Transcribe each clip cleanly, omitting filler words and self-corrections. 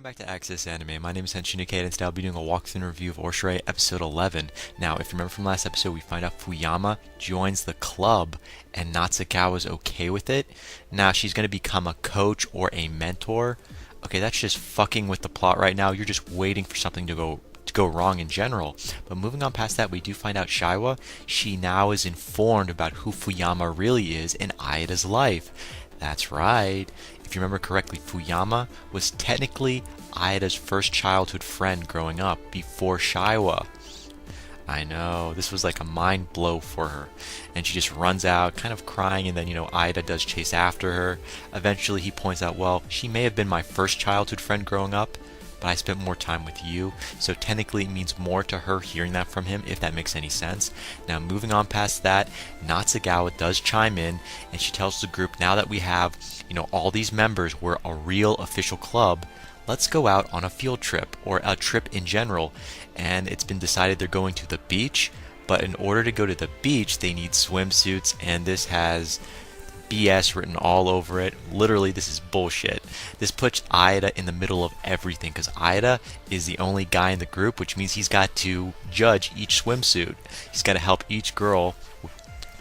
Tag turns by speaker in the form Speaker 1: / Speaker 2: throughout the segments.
Speaker 1: Welcome back to Access Anime. My name is Henshin Ikeda, and today I'll be doing a walkthrough and review of Oreshura episode 11. Now, if you remember from last episode, we find out Fuyama joins the club, and Natsukawa's okay with it. Now, she's going to become a coach or a mentor. Okay, that's just fucking with the plot right now. You're just waiting for something to go wrong in general. But moving on past that, we do find out Shiwa. She now is informed about who Fuyama really is in Aida's life. That's right. If you remember correctly, Fuyama was technically Aida's first childhood friend growing up before Shiwa. I know, this was like a mind blow for her. And she just runs out, kind of crying, and then, Aida does chase after her. Eventually he points out, well, she may have been my first childhood friend growing up, but I spent more time with you, so technically it means more to her hearing that from him, if that makes any sense. Now, moving on past that, Natsukawa does chime in, and she tells the group, now that we have, all these members, we're a real official club, let's go out on a field trip, or a trip in general. And it's been decided they're going to the beach, but in order to go to the beach, they need swimsuits, and this has BS written all over it. Literally, this is bullshit. This puts Aida in the middle of everything, because Aida is the only guy in the group, which means he's got to judge each swimsuit. He's got to help each girl,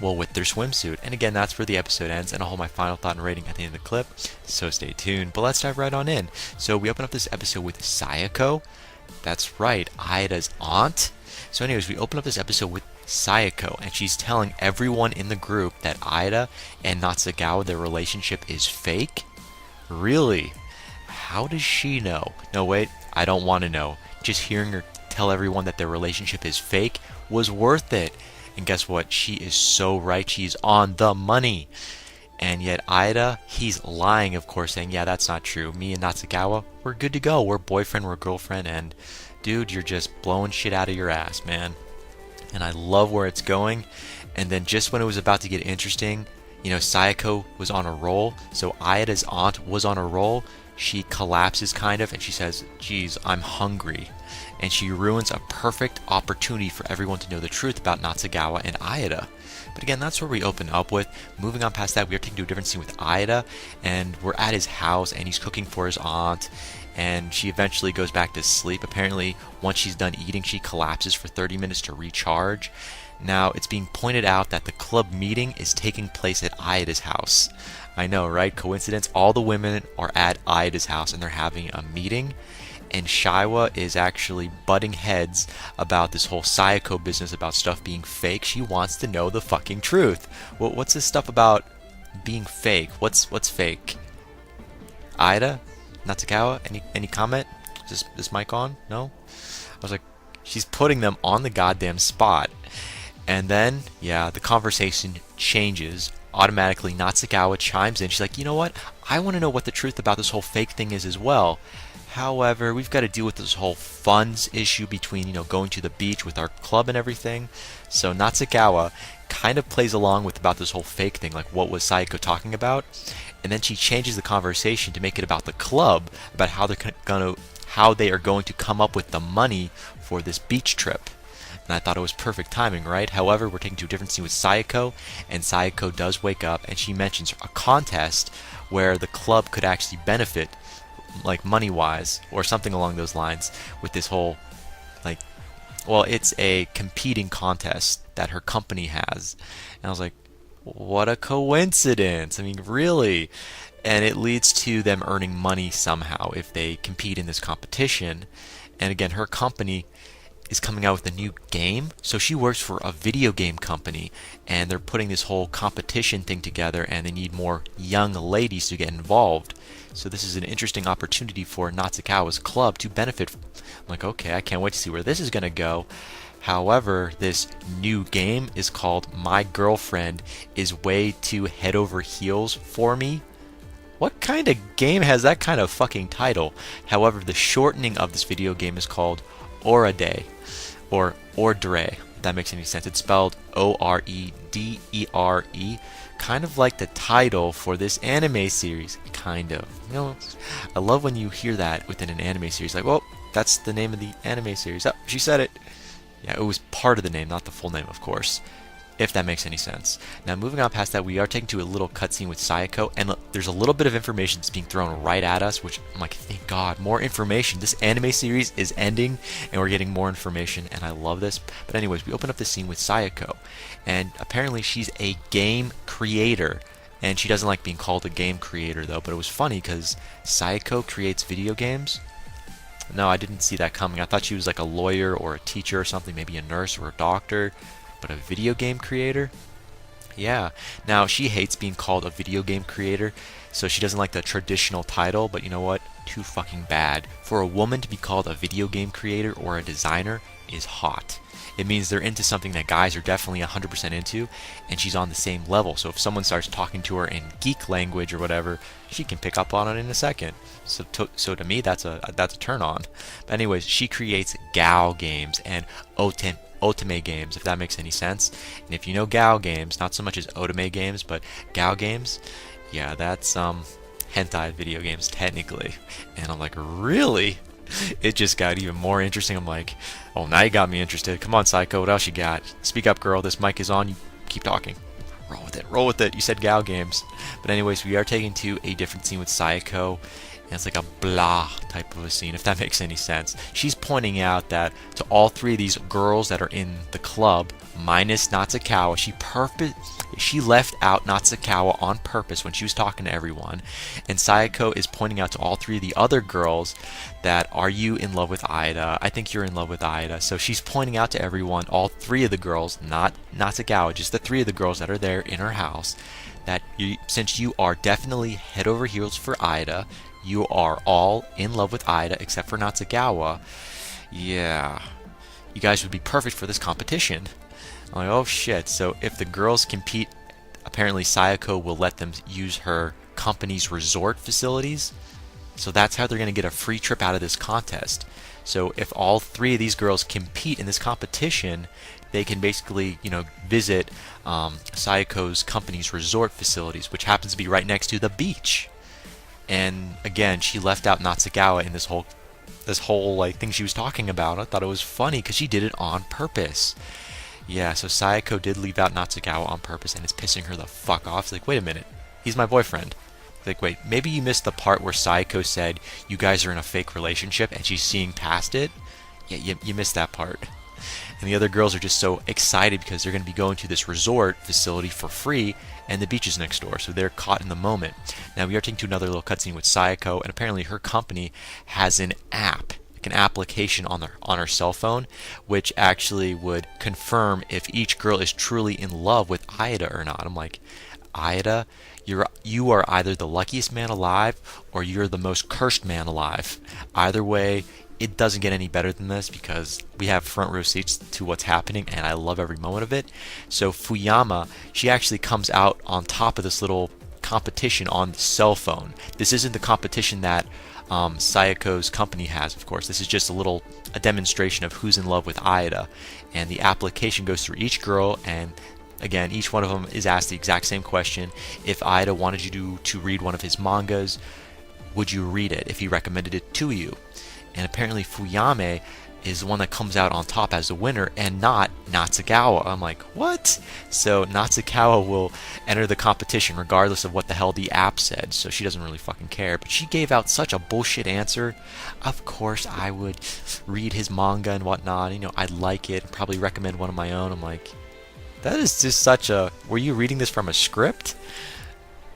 Speaker 1: with their swimsuit. And again, that's where the episode ends, and I'll hold my final thought and rating at the end of the clip, so stay tuned. But let's dive right on in. So we open up this episode with Sayako. That's right, Aida's aunt. So anyways, we open up this episode with Sayako, and she's telling everyone in the group that Aida and Natsukawa, their relationship is fake. Really? How does she know? No, wait, I don't want to know. Just hearing her tell everyone that their relationship is fake was worth it. And guess what? She is so right. She's on the money. And yet Aida, he's lying, of course, saying, yeah, that's not true. Me and Natsukawa, we're good to go. We're boyfriend, we're girlfriend, and dude, you're just blowing shit out of your ass, man. And I love where it's going. And then just when it was about to get interesting, Sayako was on a roll, so Aida's aunt was on a roll. She collapses kind of, and she says, geez, I'm hungry. And she ruins a perfect opportunity for everyone to know the truth about Natsukawa and Aida. But again, that's where we open up with. Moving on past that, we are taken to a different scene with Aida, and we're at his house, and he's cooking for his aunt, and she eventually goes back to sleep. Apparently, once she's done eating, she collapses for 30 minutes to recharge. Now, it's being pointed out that the club meeting is taking place at Aida's house. I know, right? Coincidence? All the women are at Aida's house, and they're having a meeting. And Shiwa is actually butting heads about this whole Sayako business about stuff being fake. She wants to know the fucking truth. What's this stuff about being fake? What's fake? Aida? Natsukawa? Any comment? Is this mic on? No? I was like, she's putting them on the goddamn spot. And then, yeah, the conversation changes. Automatically, Natsukawa chimes in. She's like, you know what? I want to know what the truth about this whole fake thing is as well. However, we've got to deal with this whole funds issue between, going to the beach with our club and everything. So Natsukawa kind of plays along with about this whole fake thing, like what was Sayako talking about? And then she changes the conversation to make it about the club, about how they are going to come up with the money for this beach trip. And I thought it was perfect timing, right? However, we're taken to a different scene with Sayako, and Sayako does wake up, and she mentions a contest where the club could actually benefit, like money-wise, or something along those lines, with this whole, it's a competing contest that her company has. And I was like, what a coincidence. I mean, really? And it leads to them earning money somehow if they compete in this competition. And again, her company is coming out with a new game. So she works for a video game company, and they're putting this whole competition thing together, and they need more young ladies to get involved. So this is an interesting opportunity for Natsukawa's club to benefit. I'm like, okay, I can't wait to see where this is going to go. However, this new game is called My Girlfriend is Way Too Head Over Heels for Me. What kind of game has that kind of fucking title? However, the shortening of this video game is called Orade, or Ordre, if that makes any sense. It's spelled Oredere, kind of like the title for this anime series, kind of. I love when you hear that within an anime series, like, well, that's the name of the anime series. Oh, she said it. Yeah, it was part of the name, not the full name, of course. if that makes any sense. Now, moving on past that, we are taken to a little cutscene with Sayako, and there's a little bit of information that's being thrown right at us, which I'm like, thank God, more information. This anime series is ending, and we're getting more information, and I love this. But anyways, we open up the scene with Sayako, and apparently she's a game creator. And she doesn't like being called a game creator, though, but it was funny because Sayako creates video games. No, I didn't see that coming. I thought she was like a lawyer or a teacher or something, maybe a nurse or a doctor. But a video game creator? Yeah. Now, she hates being called a video game creator, so she doesn't like the traditional title, but you know what? Too fucking bad. For a woman to be called a video game creator or a designer is hot. It means they're into something that guys are definitely 100% into, and she's on the same level. So if someone starts talking to her in geek language or whatever, she can pick up on it in a second. So to me, that's a turn on. But anyways, she creates Gal games and otome games, if that makes any sense. And if you know Gal games, not so much as otome games, but Gal games, yeah, that's hentai video games technically. And I'm like, really? It just got even more interesting. I'm like, oh, now you got me interested. Come on, Psycho, what else you got? Speak up, girl. This mic is on. You keep talking. Roll with it. Roll with it. You said Gal games. But anyways, we are taken to a different scene with Sayako. And it's like a blah type of a scene, if that makes any sense. She's pointing out that to all three of these girls that are in the club, minus Natsukawa, she left out Natsukawa on purpose when she was talking to everyone. And Sayako is pointing out to all three of the other girls that, are you in love with Aida? I think you're in love with Aida. So she's pointing out to everyone, all three of the girls, not Natsukawa, just the three of the girls that are there in her house, that since you are definitely head over heels for Aida, you are all in love with Aida except for Natsukawa. Yeah, you guys would be perfect for this competition. I'm like, oh shit. So if the girls compete, apparently Sayako will let them use her company's resort facilities. So that's how they're going to get a free trip out of this contest. So if all three of these girls compete in this competition, they can basically, visit Sayako's company's resort facilities, which happens to be right next to the beach. And again, she left out Natsukawa in this whole like thing she was talking about. I thought it was funny because she did it on purpose. Yeah, so Sayako did leave out Natsukawa on purpose, and it's pissing her the fuck off. It's like, wait a minute, he's my boyfriend. It's like, wait, maybe you missed the part where Sayako said you guys are in a fake relationship, and she's seeing past it. Yeah, you missed that part. And the other girls are just so excited because they're going to be going to this resort facility for free, and the beach is next door, so they're caught in the moment. Now we are taking to another little cutscene with Sayako, and apparently her company has an app, like an application on her cell phone, which actually would confirm if each girl is truly in love with Aida or not. I'm like, Aida, you are either the luckiest man alive or you're the most cursed man alive. Either way, it doesn't get any better than this because we have front row seats to what's happening, and I love every moment of it. So Fuyama, she actually comes out on top of this little competition on the cell phone. This isn't the competition that Sayako's company has, of course. This is just a demonstration of who's in love with Aida. And the application goes through each girl, and again, each one of them is asked the exact same question. If Aida wanted you to read one of his mangas, would you read it if he recommended it to you? And apparently Fuyame is the one that comes out on top as the winner and not Natsukawa. I'm like, what? So Natsukawa will enter the competition regardless of what the hell the app said, so she doesn't really fucking care. But she gave out such a bullshit answer. Of course I would read his manga and whatnot. I'd like it and probably recommend one of my own. I'm like, that is just such a... Were you reading this from a script?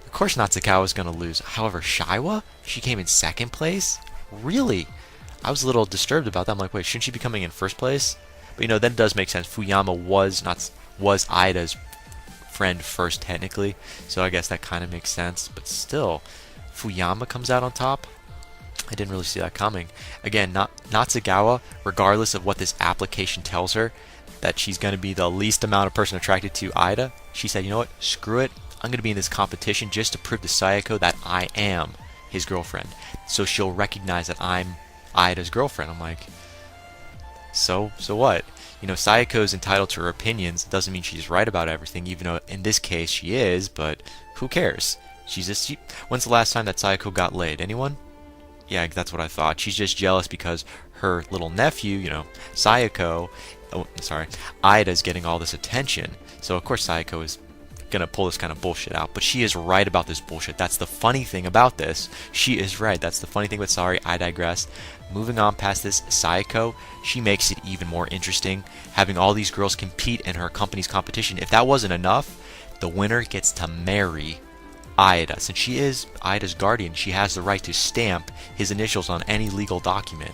Speaker 1: Of course Natsukawa is going to lose. However, Shiwa? She came in second place? Really? I was a little disturbed about that. I'm like, wait, shouldn't she be coming in first place? But then it does make sense. Fuyama was Aida's friend first, technically. So I guess that kind of makes sense. But still, Fuyama comes out on top? I didn't really see that coming. Again, Natsukawa, regardless of what this application tells her, that she's going to be the least amount of person attracted to Aida, she said, you know what, screw it. I'm going to be in this competition just to prove to Sayako that I am his girlfriend. So she'll recognize that I'm Aida's girlfriend. I'm like, so what? Sayako's entitled to her opinions. It doesn't mean she's right about everything, even though in this case she is, but who cares? When's the last time that Sayako got laid? Anyone? Yeah, that's what I thought. She's just jealous because her little nephew, Sayako, Aida's getting all this attention. So of course Sayako is gonna pull this kind of bullshit out, but she is right about this bullshit. That's the funny thing about this. She is right. That's the funny thing, but sorry, I digress. Moving on past this, Sayako, she makes it even more interesting, having all these girls compete in her company's competition. If that wasn't enough, the winner gets to marry Aida. Since she is Aida's guardian, she has the right to stamp his initials on any legal document.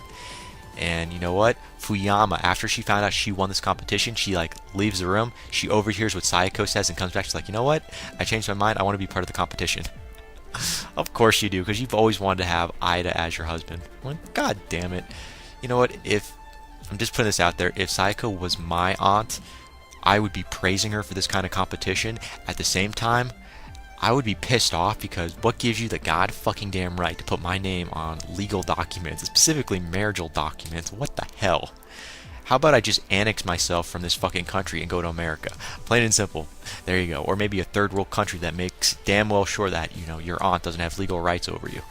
Speaker 1: And you know what? Fuyama, after she found out she won this competition, she like leaves the room. She overhears what Sayako says and comes back. She's like, you know what? I changed my mind. I want to be part of the competition. Of course you do, because you've always wanted to have Aida as your husband. I'm like, God damn it. You know what? If I'm just putting this out there, if Sayako was my aunt, I would be praising her for this kind of competition. At the same time, I would be pissed off, because what gives you the god fucking damn right to put my name on legal documents, specifically marital documents? What the hell? How about I just annex myself from this fucking country and go to America? Plain and simple. There you go. Or maybe a third world country that makes damn well sure that, you know, your aunt doesn't have legal rights over you.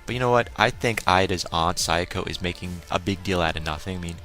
Speaker 1: But you know what? I think Aida's aunt, Sayako, is making a big deal out of nothing. I mean,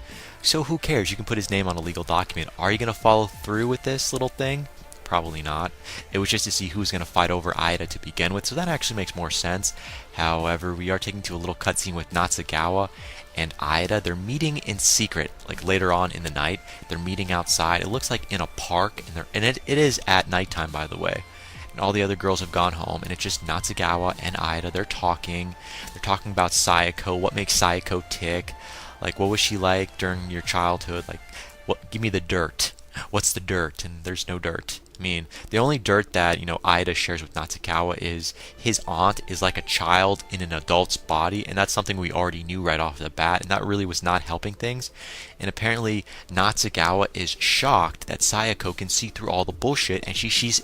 Speaker 1: so who cares? You can put his name on a legal document. Are you going to follow through with this little thing? Probably not. It was just to see who's going to fight over Aida to begin with, so that actually makes more sense. However, we are taking to a little cutscene with Natsugawa and Aida. They're meeting in secret, like later on in the night. They're meeting outside. It looks like in a park, and it is at nighttime, by the way. And all the other girls have gone home, and it's just Natsugawa and Aida. They're talking. They're talking about Sayako. What makes Sayako tick? Like, what was she like during your childhood? Like, what? Give me the dirt. What's the dirt? And there's no dirt. I mean, the only dirt that, you know, Aida shares with Natsugawa is his aunt is like a child in an adult's body, and that's something we already knew right off the bat, and that really was not helping things. And apparently Natsugawa is shocked that Sayako can see through all the bullshit, and she sees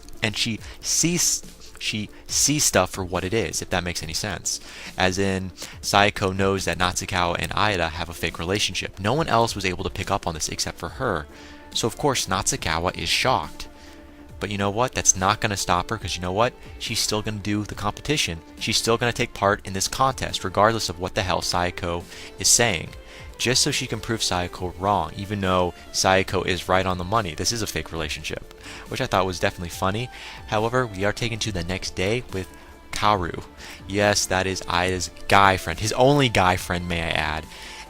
Speaker 1: stuff for what it is, if that makes any sense. As in, Sayako knows that Natsugawa and Aida have a fake relationship. No one else was able to pick up on this except for her. So of course Natsugawa is shocked. But you know what? That's not going to stop her, because you know what? She's still going to do the competition. She's still going to take part in this contest, regardless of what the hell Sayako is saying. Just so she can prove Sayako wrong, even though Sayako is right on the money. This is a fake relationship, which I thought was definitely funny. However, we are taken to the next day with Kaoru. Yes, that is Aida's guy friend. His only guy friend, may I add.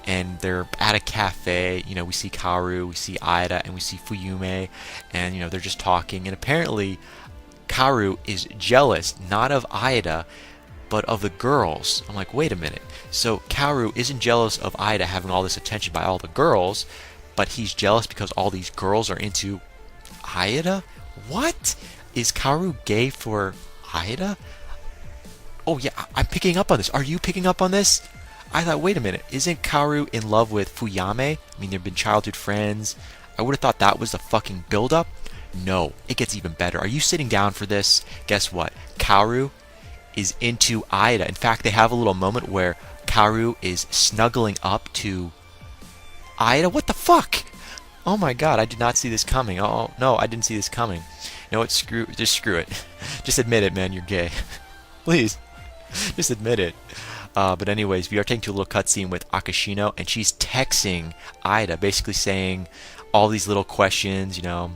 Speaker 1: And they're at a cafe. You know, we see Kaoru, we see Aida, and we see Fuyume, and you know, they're just talking. And apparently Kaoru is jealous, not of Aida, but of the girls. I'm like, wait a minute. So Kaoru isn't jealous of Aida having all this attention by all the girls, but he's jealous because all these girls are into Aida? What? Is Kaoru gay for Aida? Oh yeah, I'm picking up on this. Are you picking up on this? I thought, wait a minute, isn't Kaoru in love with Fuyame? I mean, they've been childhood friends. I would have thought that was the fucking build-up. No, it gets even better. Are you sitting down for this? Guess what? Kaoru is into Aida. In fact, they have a little moment where Kaoru is snuggling up to Aida. What the fuck? Oh my god, I did not see this coming. Oh, no, I didn't see this coming. You know what? Just screw it. Just admit it, man, you're gay. Please. Just admit it. But anyways, we are taking to a little cutscene with Akashino, and she's texting Aida, basically saying all these little questions, you know.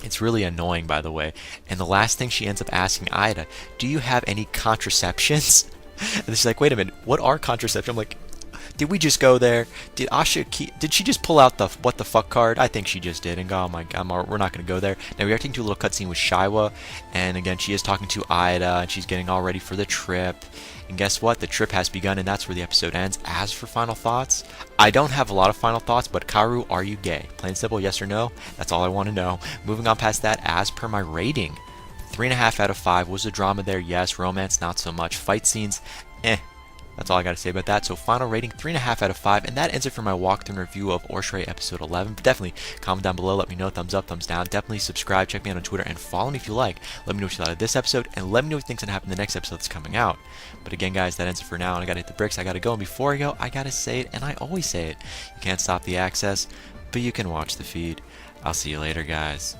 Speaker 1: It's really annoying, by the way. And the last thing she ends up asking Aida, do you have any contraceptions? And she's like, wait a minute, what are contraceptions? I'm like, did we just go there? Did she just pull out the what the fuck card? I think she just did, and go, oh my god, we're not going to go there. Now we are taking to a little cutscene with Shiwa, and again, she is talking to Aida, and she's getting all ready for the trip. And guess what? The trip has begun, and that's where the episode ends. As for final thoughts, I don't have a lot of final thoughts, but Kaoru, are you gay? Plain and simple, yes or no? That's all I want to know. Moving on past that, as per my rating, 3.5 out of 5. Was the drama there? Yes. Romance, not so much. Fight scenes, eh. That's all I got to say about that. So final rating, 3.5 out of 5. And that ends it for my walkthrough and review of Oreshura episode 11. But definitely comment down below. Let me know. Thumbs up, thumbs down. Definitely subscribe. Check me out on Twitter and follow me if you like. Let me know what you thought of this episode. And let me know what you think's going to happen in the next episode that's coming out. But again, guys, that ends it for now. And I got to hit the bricks. I got to go. And before I go, I got to say it. And I always say it. You can't stop the access, but you can watch the feed. I'll see you later, guys.